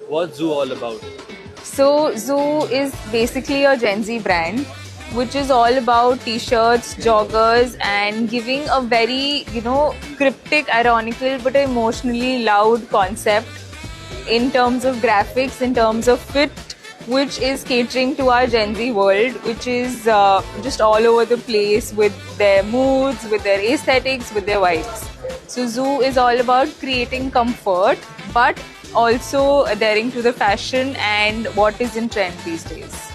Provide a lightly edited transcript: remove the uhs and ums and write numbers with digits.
What's Zoo all about? So Zoo is basically a Gen Z brand, which is all about t-shirts, joggers, and giving a very, cryptic, ironical, but emotionally loud concept in terms of graphics, in terms of fit, which is catering to our Gen Z world, which is just all over the place with their moods, with their aesthetics, with their vibes. So Zoo is all about creating comfort, but also adhering to the fashion and what is in trend these days.